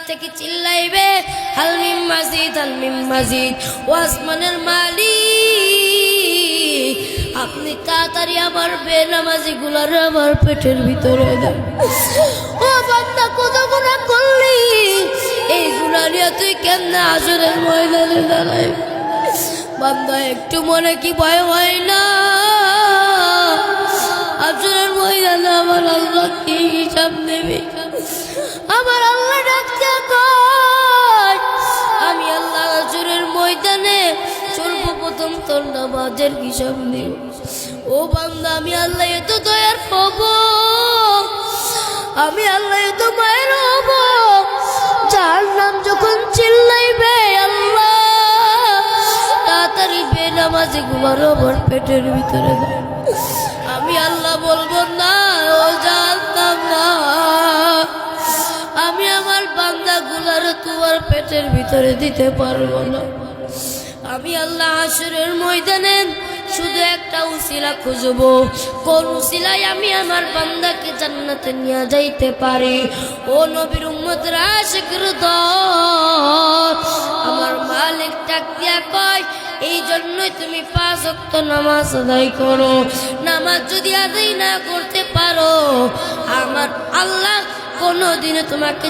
থেকে চিল্লাইবে হাল মিন মাজিদ, হাল মিন মাজিদ। ও আসমানের মালিক, আপনি তাড়াতাড়ি আমার বেনামাজি গুলার আমার পেটের ভিতরে দেন। ও বান্দা, কত গুনাহ করলি, এই গুনাহ নিয়ে তুই কেমনে হাসরের ময়দানে দাঁড়াই? বান্দা, একটু মনে কি ভয় হয় না? হাসরের ময়দানে আমার আল্লাহ কি হিসাব নেবে? আমার আল্লাহ ডাকতে কয়, আমি আল্লাহ হাসরের ময়দানে সর্বপ্রথম তোর নামাজের হিসাব নেব। ও বান্দা, আমি আল্লাহ এত দয়ার হব, আমি আল্লাহ এত মায়ের হব, যার নাম যখন চিল্লাইবে আল্লাহ তাড়াতাড়ি বেনামাজি গুলার আমার পেটের ভিতরে দেয়, আমি আল্লাহ বলবো না ও জানতাম না, আমি আমার বান্দা গুলার তোমার পেটের ভিতরে দিতে পারবো না। আমি আল্লাহ হাসরের ময়দানে শুধু একটা উসিলা খুঁজবো, কোন উসিলায় আমি আমার বান্দাকে জান্নাতে নিয়ে যাইতে পারি। ও নবীর উম্মতের আশিকের দল, আমার মালিক ডাক দিয়া কয়, এই জন্যই তুমি 5 ওয়াক্ত নামাজ আদায় করো। নামাজ যদি আদায় না করতে পারো, আমার আল্লাহ কোনোদিনও তোমাকে